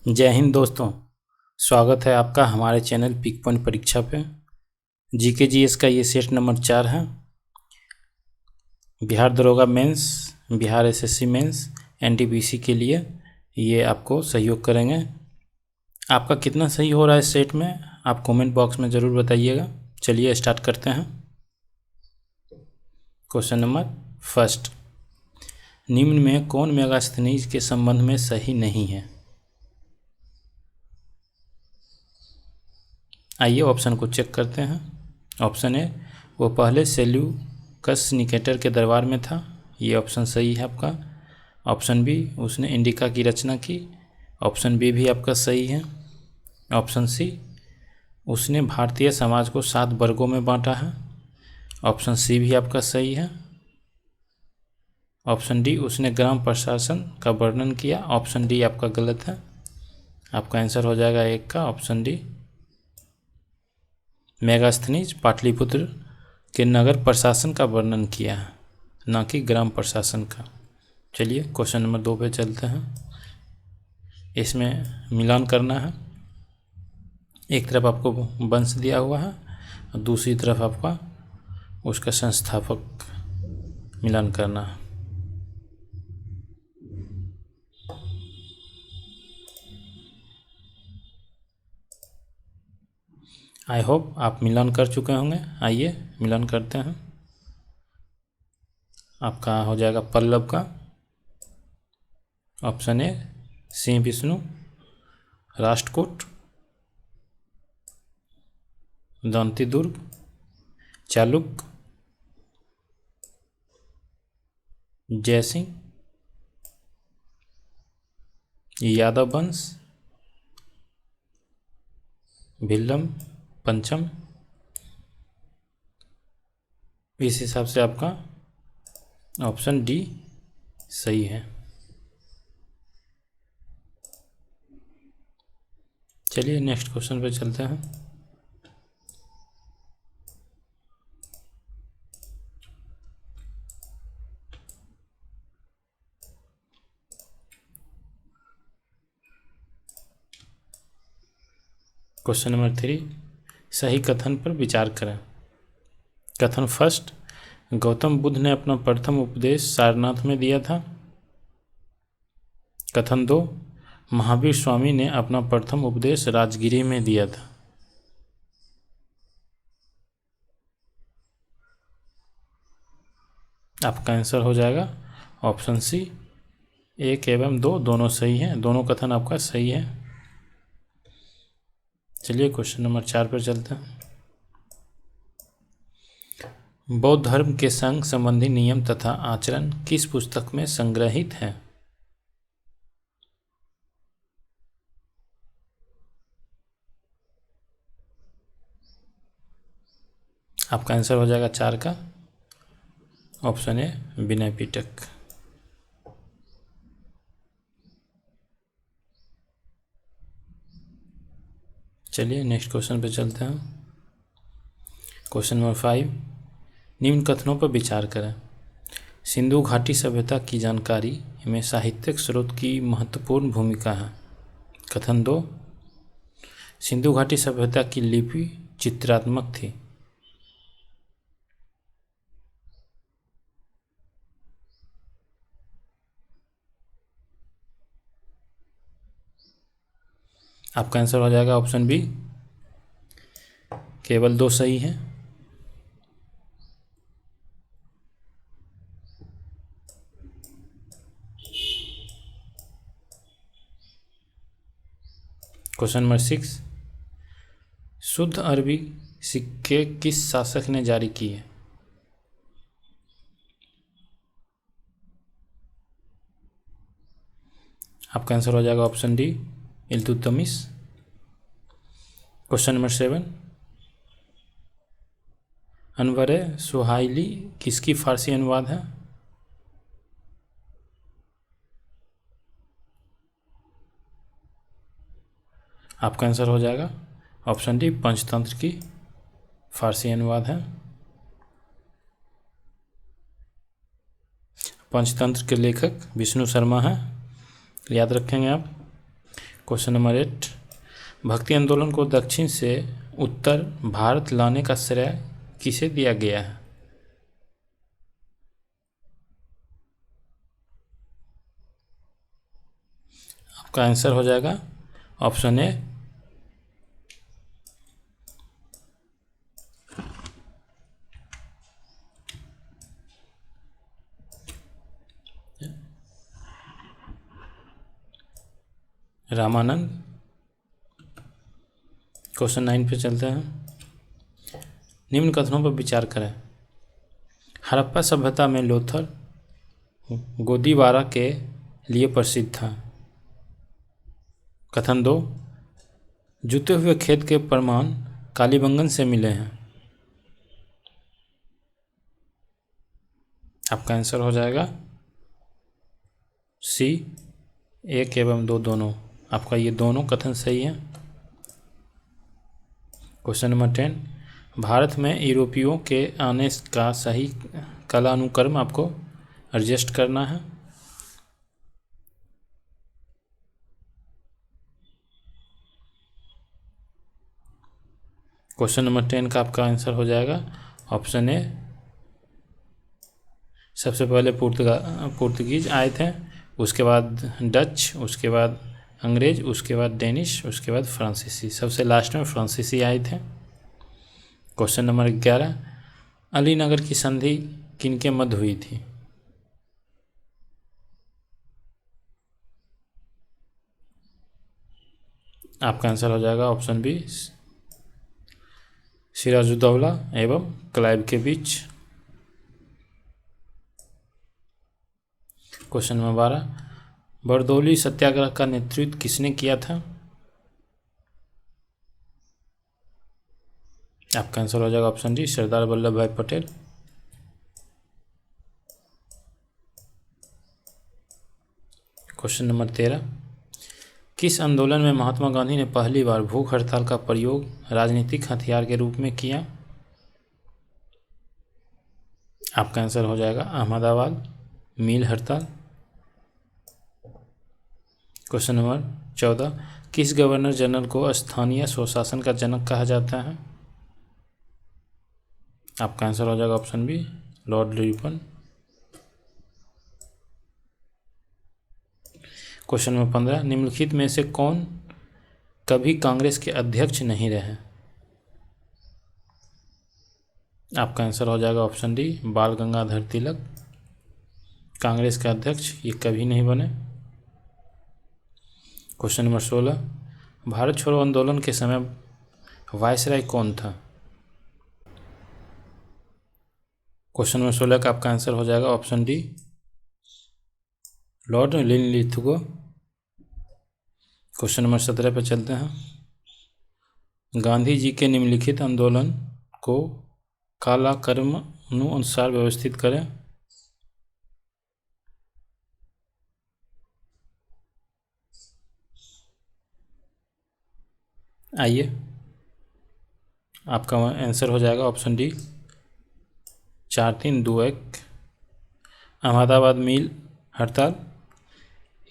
जय हिंद दोस्तों। स्वागत है आपका हमारे चैनल पिक पॉइंट परीक्षा पे। जीके जीएस का ये सेट नंबर 4 है। बिहार दरोगा mains, Bihar SSC mains, NTPC के लिए ये आपको सहयोग करेंगे। आपका कितना सही हो रहा है इस सेट में आप कमेंट बॉक्स में ज़रूर बताइएगा। चलिए स्टार्ट करते हैं। क्वेश्चन नंबर फर्स्ट, निम्न में कौन मेगास्थनीज के संबंध में सही नहीं है? आइए ऑप्शन को चेक करते हैं। ऑप्शन ए, वो पहले सेल्यूकस निकेटर के दरबार में था। ये ऑप्शन सही है आपका। ऑप्शन बी, उसने इंडिका की रचना की। ऑप्शन बी भी आपका सही है। ऑप्शन सी, उसने भारतीय समाज को 7 वर्गों में बांटा है। ऑप्शन सी भी आपका सही है। ऑप्शन डी, उसने ग्राम प्रशासन का वर्णन किया। ऑप्शन डी आपका गलत है। आपका आंसर हो जाएगा एक का ऑप्शन डी। मेगास्थनीज पाटलिपुत्र के नगर प्रशासन का वर्णन किया है, ना कि ग्राम प्रशासन का। चलिए क्वेश्चन नंबर 2 पे चलते हैं। इसमें मिलान करना है। एक तरफ आपको वंश दिया हुआ है और दूसरी तरफ आपका उसका संस्थापक मिलान करना है। आई होप आप मिलान कर चुके होंगे। आइए मिलान करते हैं। आपका हो जाएगा पल्लव का। ऑप्शन ए, सिंह विष्णु, राष्ट्रकूट, दंती दुर्ग, चालुक्य, जयसिंह, यादव वंश, भिल्लम, पंचम। इस हिसाब से आपका ऑप्शन डी सही है। चलिए नेक्स्ट क्वेश्चन पे चलते हैं। क्वेश्चन नंबर 3, सही कथन पर विचार करें। कथन फर्स्ट, गौतम बुद्ध ने अपना प्रथम उपदेश सारनाथ में दिया था। कथन 2, महावीर स्वामी ने अपना प्रथम उपदेश राजगिरी में दिया था। आपका आंसर हो जाएगा ऑप्शन सी, 1 एवं 2 दोनों सही हैं। दोनों कथन आपका सही है। चलिए क्वेश्चन नंबर 4 पर चलते हैं। बौद्ध धर्म के संग संबंधी नियम तथा आचरण किस पुस्तक में संग्रहित है? आपका आंसर हो जाएगा 4 का ऑप्शन ए, विनय पिटक। चलिए नेक्स्ट क्वेश्चन पे चलते हैं। क्वेश्चन नंबर 5, निम्न कथनों पर विचार करें। सिंधु घाटी सभ्यता की जानकारी में साहित्यिक स्रोत की महत्वपूर्ण भूमिका है। कथन 2, सिंधु घाटी सभ्यता की लिपि चित्रात्मक थी। आपका आंसर हो जाएगा ऑप्शन बी, केवल 2 सही है। क्वेश्चन नंबर 6, शुद्ध अरबी सिक्के किस शासक ने जारी किए? आपका आंसर हो जाएगा option D, Iltutmish. Question number 7, Anwar Suhaili किसकी फारसी अनुवाद है? आपका आंसर हो जाएगा ऑप्शन डी, पंचतंत्र की फारसी अनुवाद है। पंचतंत्र के लेखक विष्णु शर्मा हैं, याद रखेंगे आप। क्वेश्चन नंबर 8, भक्ति आंदोलन को दक्षिण से उत्तर भारत लाने का श्रेय किसे दिया गया है? आपका आंसर हो जाएगा ऑप्शन ए रामानंद। क्वेश्चन 9 पे चलते हैं। निम्न कथनों पर विचार करें। हड़प्पा सभ्यता में लोथल गोदीबारा के लिए प्रसिद्ध था। कथन 2, जुते हुए खेत के प्रमाण कालीबंगन से मिले हैं। आपका आंसर हो जाएगा सी, 1 एवं 2 दोनों। आपका ये दोनों कथन सही है। क्वेश्चन नंबर 10, भारत में यूरोपियों के आने का सही कालानुक्रम आपको एडजस्ट करना है। क्वेश्चन नंबर 10 का आपका आंसर हो जाएगा ऑप्शन ए, सबसे पहले पुर्तगीज आए थे, उसके बाद डच, उसके बाद अंग्रेज, उसके बाद डेनिश, उसके बाद फ्रांसीसी, सबसे लास्ट में फ्रांसीसी आए थे। क्वेश्चन नंबर 11, अलीनगर की संधि किनके मध्य हुई थी? आपका आंसर हो जाएगा ऑप्शन बी, सिराजुद्दौला एवं क्लाइव के बीच। क्वेश्चन नंबर 12, बरदौली सत्याग्रह का नेतृत्व किसने किया था? आपका आंसर हो जाएगा ऑप्शन डी, सरदार वल्लभ भाई पटेल। क्वेश्चन नंबर 13, किस आंदोलन में महात्मा गांधी ने पहली बार भूख हड़ताल का प्रयोग राजनीतिक हथियार के रूप में किया? आपका आंसर हो जाएगा अहमदाबाद मिल हड़ताल। क्वेश्चन नंबर 14, किस गवर्नर जनरल को स्थानीय स्वशासन का जनक कहा जाता है? आपका आंसर हो जाएगा option B, Lord लिपन। Question number 15, निम्नलिखित में से कौन कभी कांग्रेस के अध्यक्ष नहीं रहे? आपका आंसर हो जाएगा ऑप्शन डी, बाल गंगाधर तिलक। कांग्रेस का अध्यक्ष ये कभी नहीं बने। क्वेश्चन नंबर 16, भारत छोड़ो आंदोलन के समय वायसराय कौन था? क्वेश्चन नंबर 16 का आपका आंसर हो जाएगा option D, Lord Linlithgow. Question number 17 पर चलते हैं। गांधी जी के निम्नलिखित आंदोलन को कालक्रम अनुसार व्यवस्थित करें। आइए, आपका आंसर हो जाएगा ऑप्शन डी, 4-3-2-1। अहमदाबाद मिल हड़ताल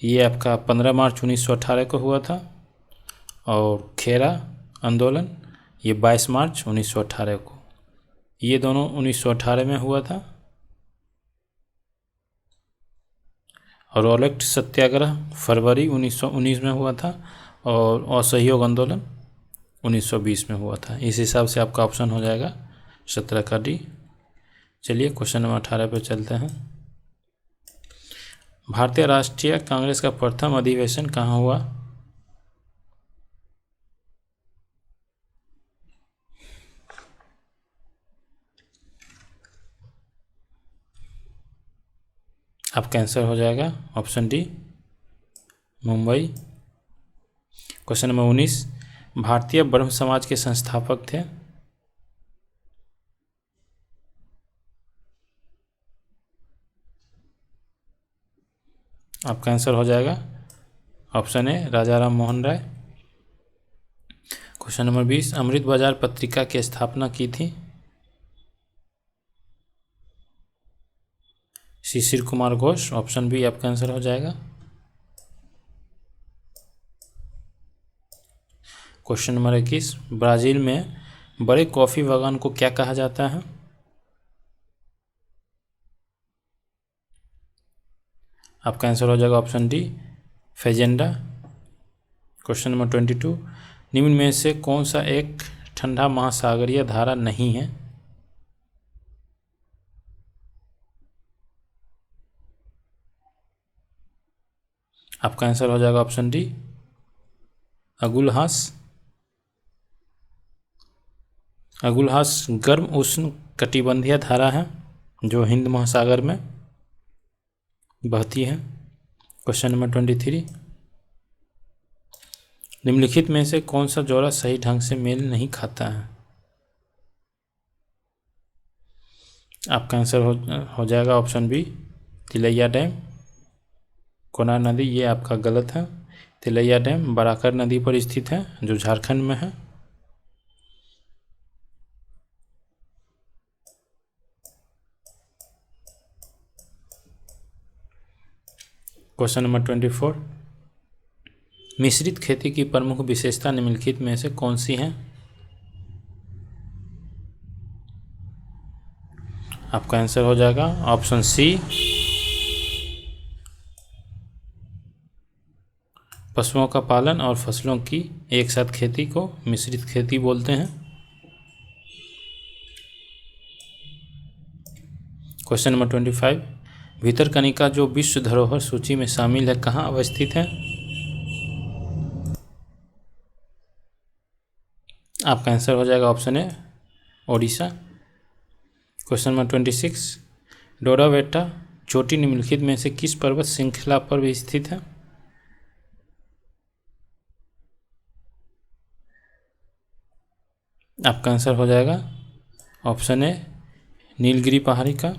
ये आपका 15 मार्च 1918 को हुआ था, और खेरा आंदोलन ये 22 मार्च 1918 को, ये दोनों 1918 में हुआ था। और रॉलेट सत्याग्रह फरवरी 1919 में हुआ था, और असहयोग आंदोलन 1920 में हुआ था। इस हिसाब से आपका ऑप्शन हो जाएगा 17 का डी। चलिए क्वेश्चन नंबर 18 पे चलते हैं। भारतीय राष्ट्रीय कांग्रेस का प्रथम अधिवेशन कहाँ हुआ? आपका आंसर हो जाएगा option D, Mumbai. Question number 19, भारतीय ब्रह्म समाज के संस्थापक थे? आपका आंसर हो जाएगा option A, Raja Ram Mohan Roy. Question number 20, Amrit Bazar Patrika की स्थापना की थी? शिशिर कुमार घोष। ऑप्शन बी आपका आंसर हो जाएगा। क्वेश्चन नंबर 21, ब्राज़ील में बड़े कॉफ़ी बागान को क्या कहा जाता है? आपका आंसर हो जाएगा ऑप्शन डी, फेजेंडा। क्वेश्चन नंबर 22, निम्न में से कौन सा एक ठंडा महासागरीय धारा नहीं है? आपका आंसर हो जाएगा ऑप्शन डी, अगुलहास। अगुलहास गर्म उष्ण कटिबंधीय धारा है जो हिंद महासागर में बहती है। क्वेश्चन नंबर 23, निम्नलिखित में से कौन सा जोड़ा सही ढंग से मेल नहीं खाता है? आपका आंसर हो जाएगा option B, Tilaiya dam. Konar नदी ये आपका गलत है। तिलैया डैम बराकर नदी पर स्थित है जो झारखंड में है। क्वेश्चन नंबर 24, मिश्रित खेती की प्रमुख विशेषता निम्नलिखित में से कौन सी है? आपका आंसर हो जाएगा ऑप्शन सी, पशुओं का पालन और फसलों की एक साथ खेती को मिश्रित खेती बोलते हैं। क्वेश्चन नंबर 25, भितरकनिका जो विश्व धरोहर सूची में शामिल है कहाँ अवस्थित है? आपका आंसर हो जाएगा ऑप्शन ए, ओडिशा। क्वेश्चन नंबर 26, डोरावेटा चोटी निम्नलिखित में से किस पर्वत श्रृंखला पर स्थित है? आपका आंसर हो जाएगा ऑप्शन ए, नीलगिरी पहाड़ी का।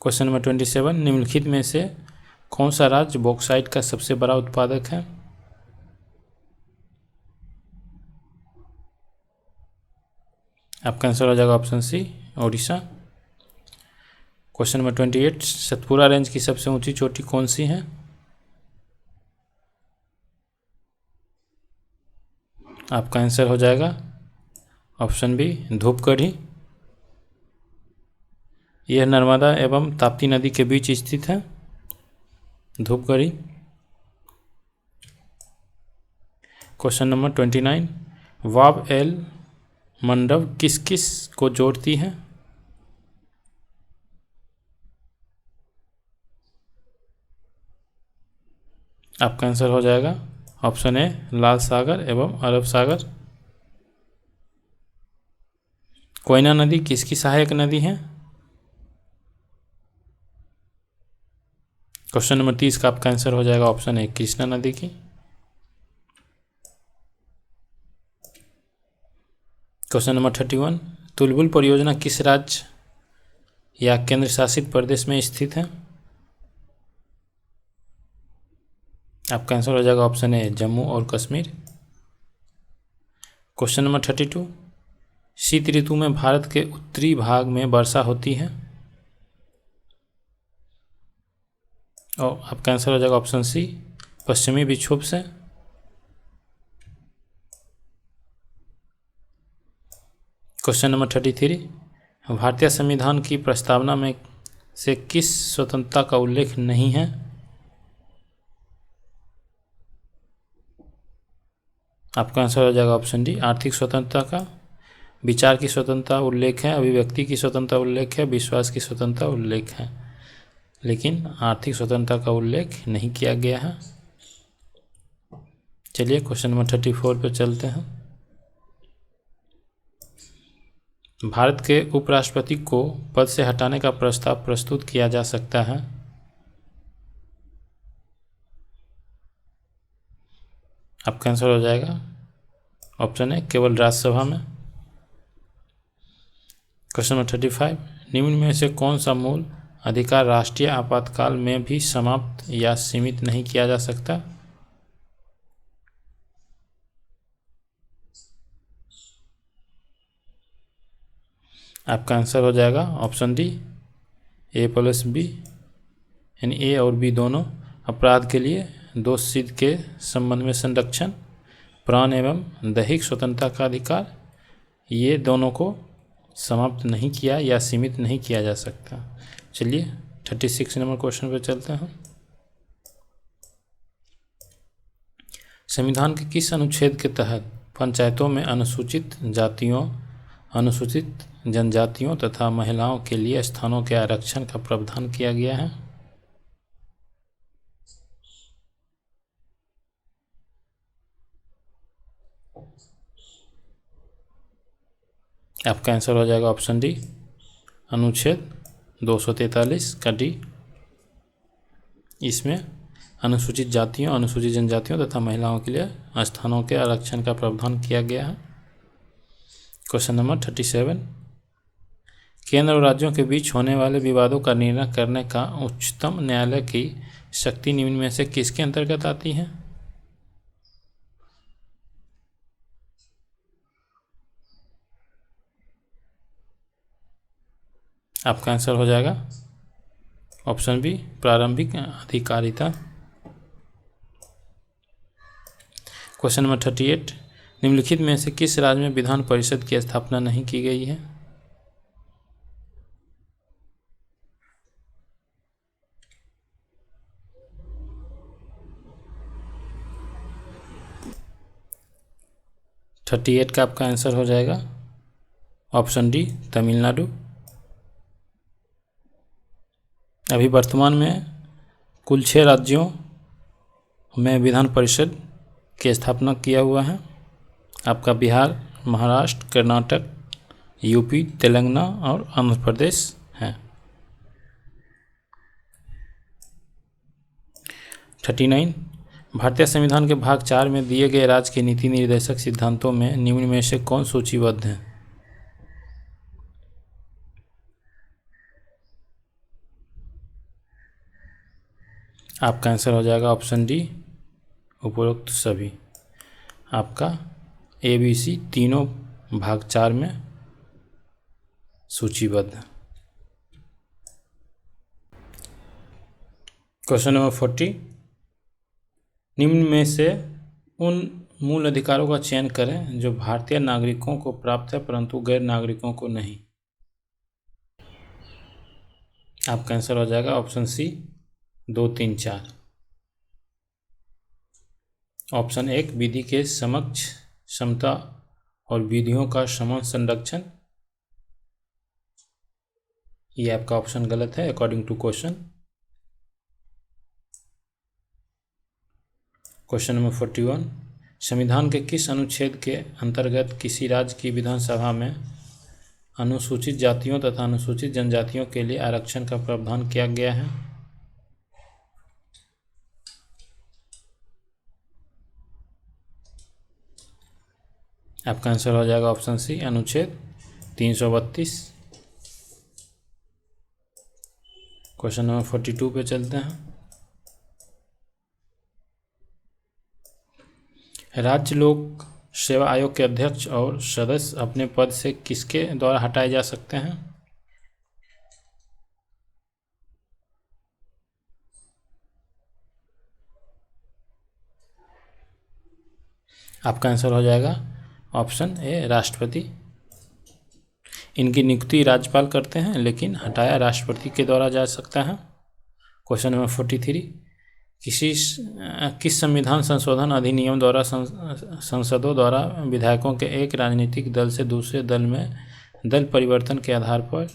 क्वेश्चन नंबर 27, निम्नलिखित में से कौन सा राज्य बॉक्साइट का सबसे बड़ा उत्पादक है? आपका आंसर हो जाएगा option C, Odisha. Question number 28, Satpura range की सबसे ऊंची चोटी कौन सी है? आपका आंसर हो जाएगा ऑप्शन बी, धूपगढ़ी। यह नर्मदा एवं ताप्ती नदी के बीच स्थित है, धूपगढ़ी। क्वेश्चन नंबर 29, वाव एल मंडव किस किस को जोड़ती है? आपका आंसर हो जाएगा ऑप्शन ए, लाल सागर एवं अरब सागर। कोयना नदी किसकी सहायक नदी है? क्वेश्चन नंबर 30 का आपका आंसर हो जाएगा ऑप्शन ए, कृष्णा नदी की। क्वेश्चन नंबर 31, तुलबुल परियोजना किस राज्य या केंद्र शासित प्रदेश में स्थित है? आपका आंसर हो जाएगा ऑप्शन ए, जम्मू और कश्मीर। क्वेश्चन नंबर 32, शीत ऋतु में भारत के उत्तरी भाग में वर्षा होती है और आपका आंसर हो जाएगा ऑप्शन सी, पश्चिमी विक्षोभ से। क्वेश्चन नंबर 33, भारतीय संविधान की प्रस्तावना में से किस स्वतंत्रता का उल्लेख नहीं है? आपका आंसर हो जाएगा ऑप्शन डी, आर्थिक स्वतंत्रता का। विचार की स्वतंत्रता उल्लेख है, अभिव्यक्ति की स्वतंत्रता उल्लेख है, विश्वास की स्वतंत्रता उल्लेख है, लेकिन आर्थिक स्वतंत्रता का उल्लेख नहीं किया गया है। चलिए क्वेश्चन नंबर 34 पे चलते हैं। भारत के उपराष्ट्रपति को पद से हटाने का प्रस्ताव प्रस्तुत किया जा सकता है। आपका आंसर हो जाएगा ऑप्शन है, केवल राज्यसभा में। क्वेश्चन नंबर 35, निम्न में से कौन सा मूल अधिकार राष्ट्रीय आपातकाल में भी समाप्त या सीमित नहीं किया जा सकता? आपका आंसर हो जाएगा ऑप्शन डी, A+B यानी ए और बी दोनों अपराध के लिए दोष सिद्ध के संबंध में संरक्षण, प्राण एवं दैहिक स्वतंत्रता का अधिकार, ये दोनों को समाप्त नहीं किया या सीमित नहीं किया जा सकता। चलिए 36 नंबर क्वेश्चन पर चलते हैं। संविधान के किस अनुच्छेद के तहत पंचायतों में अनुसूचित जातियों, अनुसूचित जनजातियों तथा महिलाओं के लिए स्थानों के आरक्षण का प्रावधान किया गया है? आपका आंसर हो जाएगा ऑप्शन डी, अनुच्छेद 243 का डी। इसमें अनुसूचित जातियों, अनुसूचित जनजातियों तथा महिलाओं के लिए स्थानों के आरक्षण का प्रावधान किया गया है। क्वेश्चन नंबर 37, केंद्र और राज्यों के बीच होने वाले विवादों का निर्णय करने का उच्चतम न्यायालय की शक्ति निम्न में से किसके अंतर्गत आती है? आपका आंसर हो जाएगा ऑप्शन बी, प्रारंभिक अधिकारिता। क्वेश्चन नंबर 38, निम्नलिखित में से किस राज्य में विधान परिषद की स्थापना नहीं की गई है? थर्टी एट का आपका आंसर हो जाएगा ऑप्शन डी, तमिलनाडु। अभी वर्तमान में कुल 6 राज्यों में विधान परिषद की स्थापना किया हुआ है। आपका बिहार, महाराष्ट्र, कर्नाटक, यूपी, तेलंगाना और आंध्र प्रदेश है। 39, भारतीय संविधान के भाग 4 में दिए गए राज्य के नीति निर्देशक सिद्धांतों में निम्न में से कौन सूचीबद्ध है? आपका आंसर हो जाएगा ऑप्शन डी, उपरोक्त सभी। आपका ABC तीनों भाग 4 में सूचीबद्ध। क्वेश्चन नंबर 40, निम्न में से उन मूल अधिकारों का चयन करें जो भारतीय नागरिकों को प्राप्त है परंतु गैर नागरिकों को नहीं। आपका आंसर हो जाएगा ऑप्शन सी, 2, 3, 4। ऑप्शन 1, विधि के समक्ष समता और विधियों का समान संरक्षण। ये आपका ऑप्शन गलत है according to question. Question number 41, संविधान के किस अनुच्छेद के अंतर्गत किसी राज्य की विधानसभा में अनुसूचित जातियों तथा अनुसूचित जनजातियों के लिए आरक्षण का प्रावधान किया गया है? आपका आंसर हो जाएगा ऑप्शन सी, अनुच्छेद 332। क्वेश्चन नंबर 42 पे चलते हैं। राज्य लोक सेवा आयोग के अध्यक्ष और सदस्य अपने पद से किसके द्वारा हटाए जा सकते हैं? आपका आंसर हो जाएगा ऑप्शन ए, राष्ट्रपति। इनकी नियुक्ति राज्यपाल करते हैं लेकिन हटाया राष्ट्रपति के द्वारा जा सकता है। क्वेश्चन नंबर 43, किस संविधान संशोधन अधिनियम द्वारा संसदों द्वारा विधायकों के एक राजनीतिक दल से दूसरे दल में दल परिवर्तन के आधार पर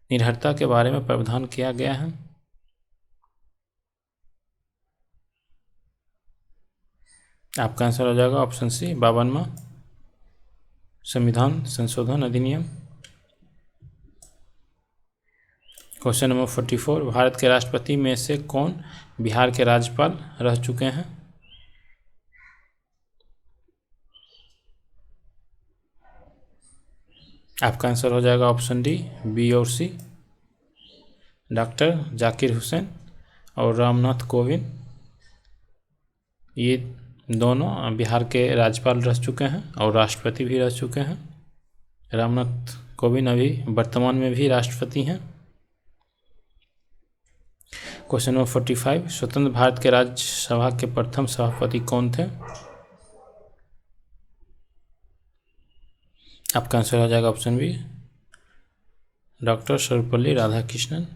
निर्भरता के बारे में प्रावधान किया गया है? आपका आंसर हो जाएगा ऑप्शन सी, 52वां संविधान संशोधन अधिनियम। क्वेश्चन नंबर 44, भारत के राष्ट्रपति में से कौन बिहार के राज्यपाल रह चुके हैं? आपका आंसर हो जाएगा ऑप्शन डी, बी और सी, डॉक्टर जाकिर हुसैन और रामनाथ कोविंद। ये दोनों बिहार के राज्यपाल रह चुके हैं और राष्ट्रपति भी रह चुके हैं। रामनाथ कोविंद अभी वर्तमान में भी राष्ट्रपति हैं। क्वेश्चन नंबर 45, स्वतंत्र भारत के राज्यसभा के प्रथम सभापति कौन थे? आपका आंसर हो जाएगा option B, doctor Sarvepalli Radhakrishnan.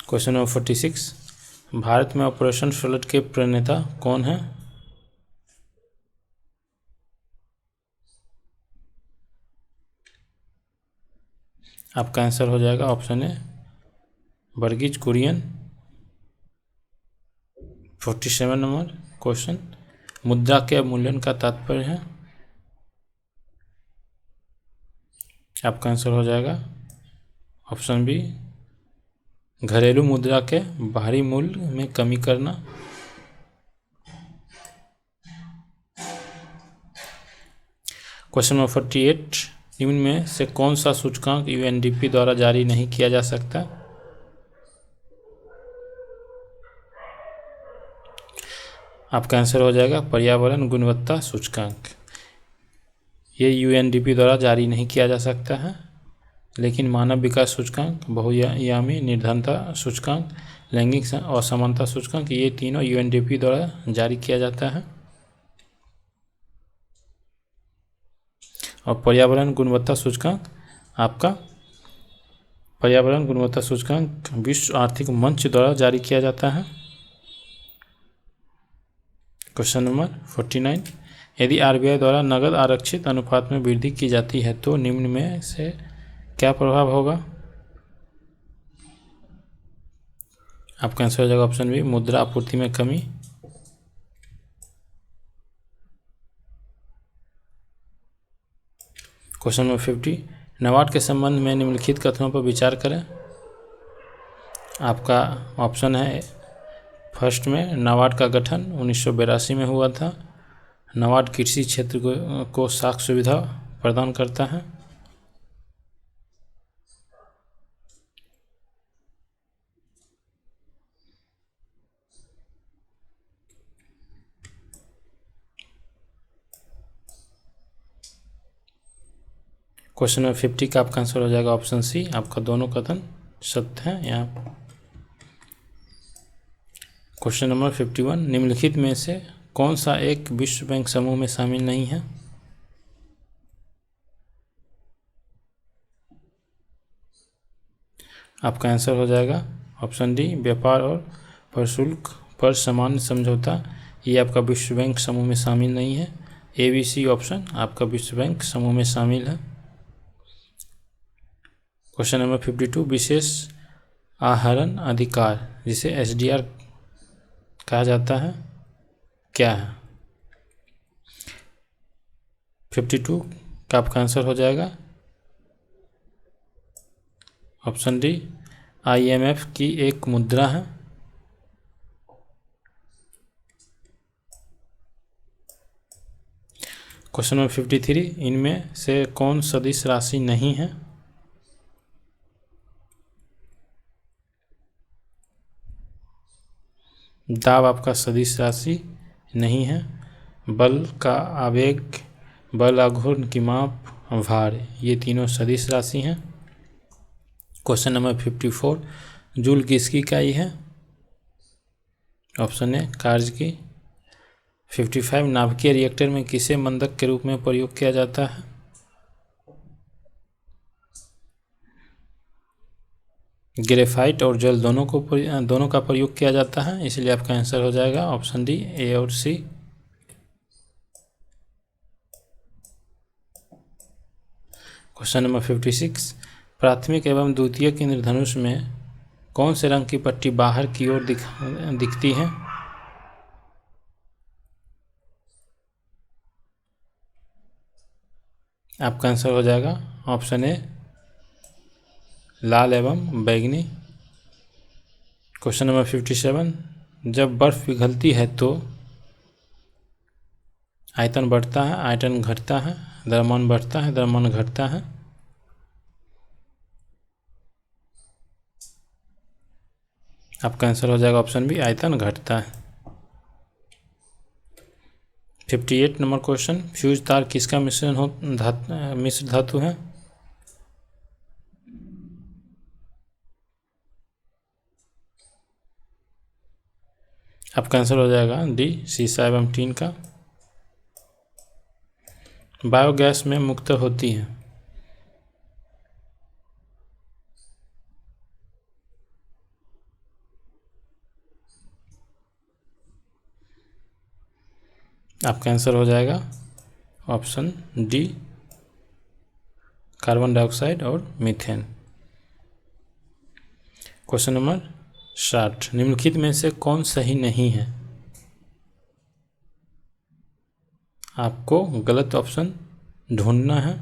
Question number 46, Bharat में ऑपरेशन फ्लड के प्रणेता कौन है? आपका आंसर हो जाएगा option A, Verghese Kurien. 47 number question, मुद्रा के अवमूल्यन का तात्पर्य है? आपका आंसर हो जाएगा ऑप्शन बी, घरेलू मुद्रा के बाहरी मूल्य में कमी करना। क्वेश्चन नंबर 48, निम्न में से कौन सा सूचकांक यूएनडीपी द्वारा जारी नहीं किया जा सकता? आपका आंसर हो जाएगा पर्यावरण गुणवत्ता सूचकांक। ये यूएनडीपी द्वारा जारी नहीं किया जा सकता है, लेकिन मानव विकास सूचकांक, बहुआयामी निर्धनता सूचकांक, लैंगिक असमानता सूचकांक, ये तीनों यूएनडीपी द्वारा जारी किया जाता है। और पर्यावरण गुणवत्ता सूचकांक आपका, पर्यावरण गुणवत्ता सूचकांक विश्व आर्थिक मंच द्वारा जारी किया जाता है। क्वेश्चन नंबर 49, यदि आरबीआई द्वारा नगद आरक्षित अनुपात में वृद्धि की जाती है तो निम्न में से क्या प्रभाव होगा? आपका आंसर हो जाएगा ऑप्शन बी, मुद्रा आपूर्ति में कमी। क्वेश्चन नंबर 50, नाबार्ड के संबंध में निम्नलिखित कथनों पर विचार करें। आपका ऑप्शन है फर्स्ट में, नाबार्ड का गठन 1982 में हुआ था। नाबार्ड कृषि क्षेत्र को साख सुविधा प्रदान करता है। क्वेश्चन नंबर 50 का आपका आंसर हो जाएगा ऑप्शन सी, आपका दोनों कथन सत्य हैं यहाँ। क्वेश्चन नंबर 51, निम्नलिखित में से कौन सा एक विश्व बैंक समूह में शामिल नहीं है? आपका आंसर हो जाएगा ऑप्शन डी, व्यापार और प्रशुल्क पर सामान्य समझौता, ये आपका विश्व बैंक समूह में शामिल नहीं है। ABC ऑप्शन आपका विश्व बैंक समूह में शामिल है। क्वेश्चन नंबर 52, विशेष आहरण अधिकार जिसे SDR कहा जाता है क्या है? 52 का आपका आंसर हो जाएगा ऑप्शन डी, IMF की एक मुद्रा है। क्वेश्चन नंबर 53, इनमें से कौन सदिश राशि नहीं है? दाब आपका सदिश राशि नहीं है। बल का आवेग, बल आघूर्ण की माप, भार, ये तीनों सदिश राशि हैं। क्वेश्चन नंबर 54, जूल किसकी इकाई है? ऑप्शन ए, कार्य की। 55, नाभिकीय रिएक्टर में किसे मंदक के रूप में प्रयोग किया जाता है? ग्रेफाइट और जल दोनों का प्रयोग किया जाता है, इसलिए आपका आंसर हो जाएगा ऑप्शन डी, ए और सी। क्वेश्चन नंबर 56, प्राथमिक एवं द्वितीयक इंद्रधनुष में कौन से रंग की पट्टी बाहर की ओर दिखती है? आपका आंसर हो जाएगा ऑप्शन ए, लाल एवं बैंगनी। क्वेश्चन नंबर 57, जब बर्फ पिघलती है तो आयतन बढ़ता है, आयतन घटता है, द्रव्यमान बढ़ता है, द्रव्यमान घटता है? आपका आंसर हो जाएगा ऑप्शन बी, आयतन घटता है। 58 नंबर क्वेश्चन, फ्यूज तार किसका मिश्र धातु है? आपका आंसर हो जाएगा डी, सीसा एवं टीन का। बायोगैस में मुक्त होती है। आपका आंसर हो जाएगा ऑप्शन डी, कार्बन डाइऑक्साइड और मीथेन। क्वेश्चन नंबर 60, निम्नलिखित में से कौन सही नहीं है? आपको गलत ऑप्शन ढूंढना है।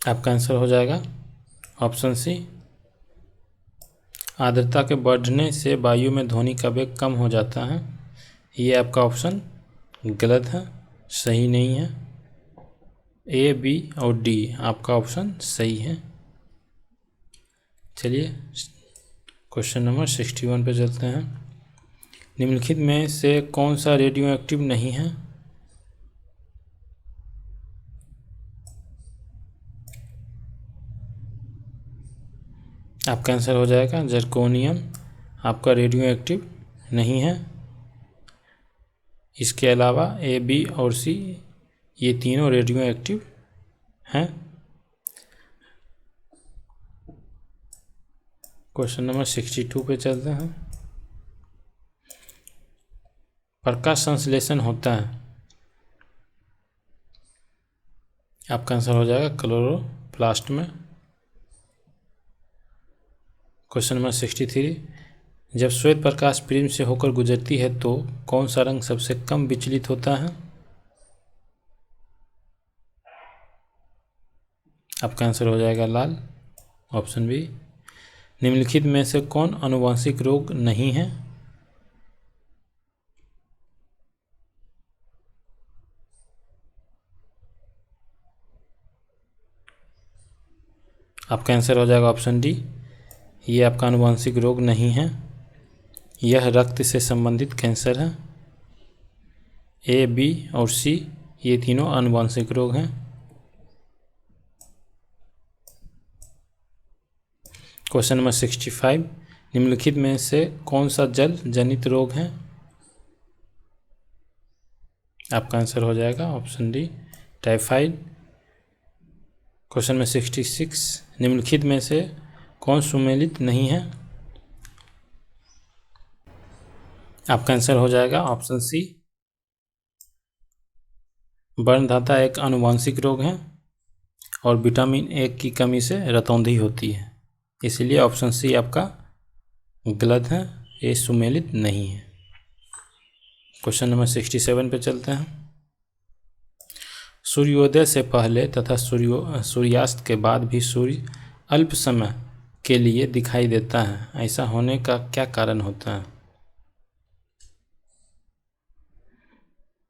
आपका आंसर हो जाएगा ऑप्शन सी, आर्द्रता के बढ़ने से वायु में ध्वनि का वेग कम हो जाता है। ये आपका ऑप्शन गलत है, सही नहीं है। ए, बी और डी आपका ऑप्शन सही है। चलिए क्वेश्चन नंबर 61 पे चलते हैं। निम्नलिखित में से कौन सा रेडियो एक्टिव नहीं है? आपका आंसर हो जाएगा जर्कोनियम, आपका रेडियो एक्टिव नहीं है। इसके अलावा ए, बी और सी ये तीनों रेडियो एक्टिव हैं। क्वेश्चन नंबर 62 पे चलते हैं। प्रकाश संश्लेषण होता है। आपका आंसर हो जाएगा क्लोरोप्लास्ट में। क्वेश्चन नंबर 63, जब श्वेत प्रकाश प्रिज्म से होकर गुजरती है तो कौन सा रंग सबसे कम विचलित होता है? आपका आंसर हो जाएगा लाल, ऑप्शन बी। निम्नलिखित में से कौन आनुवंशिक रोग नहीं है? आपका आंसर हो जाएगा ऑप्शन डी, ये आपका आनुवंशिक रोग नहीं है, यह रक्त से संबंधित कैंसर है। ए, बी और सी ये तीनों आनुवंशिक रोग हैं। क्वेश्चन नंबर 65, निम्नलिखित में से कौन सा जल जनित रोग है? आपका आंसर हो जाएगा option D, typhoid. Question number 66, निम्नलिखित में से कौन सुमेलित नहीं है? आपका आंसर हो जाएगा ऑप्शन सी, वर्णधाता एक आनुवंशिक रोग है और विटामिन ए की कमी से रतौंधी होती है, इसलिए ऑप्शन सी आपका गलत है, ये सुमेलित नहीं है। क्वेश्चन नंबर 67 पे चलते हैं। सूर्योदय से पहले तथा सूर्यास्त के बाद भी सूर्य अल्प समय के लिए दिखाई देता है, ऐसा होने का क्या कारण होता है?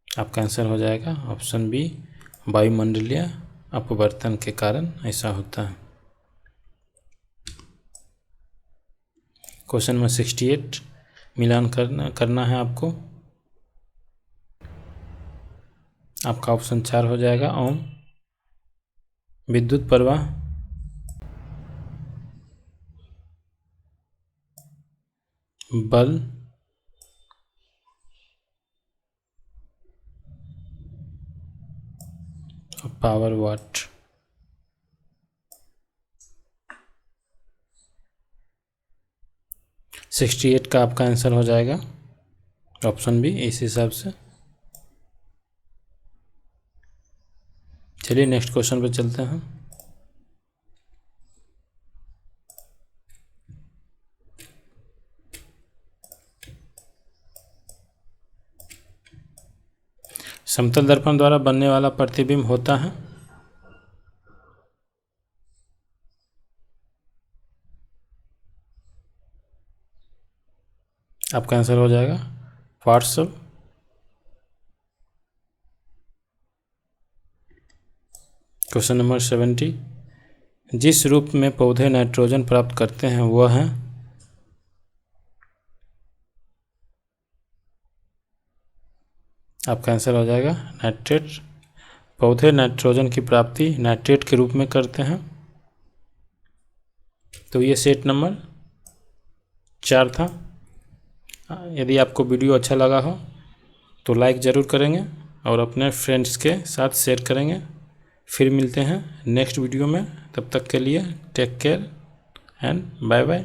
आपका आंसर हो जाएगा ऑप्शन बी, वायुमंडलीय अपवर्तन के कारण ऐसा होता है। क्वेश्चन नंबर 68, मिलान करना है आपको। आपका ऑप्शन 4 हो जाएगा ओम। विद्युत प्रवाह, बल, पावर वाट। सिक्सटी 68 का आपका आंसर हो जाएगा ऑप्शन बी, इस हिसाब से। चलिए नेक्स्ट क्वेश्चन पे चलते हैं। समतल दर्पण द्वारा बनने वाला प्रतिबिंब होता है। आपका आंसर हो जाएगा पार्श्व। क्वेश्चन नंबर 70, जिस रूप में पौधे नाइट्रोजन प्राप्त करते हैं वह है। आपका आंसर हो जाएगा नाइट्रेट। पौधे नाइट्रोजन की प्राप्ति नाइट्रेट के रूप में करते हैं। तो ये सेट नंबर 4 था। यदि आपको वीडियो अच्छा लगा हो तो लाइक ज़रूर करेंगे और अपने फ्रेंड्स के साथ शेयर करेंगे। फिर मिलते हैं नेक्स्ट वीडियो में, तब तक के लिए take care and bye bye.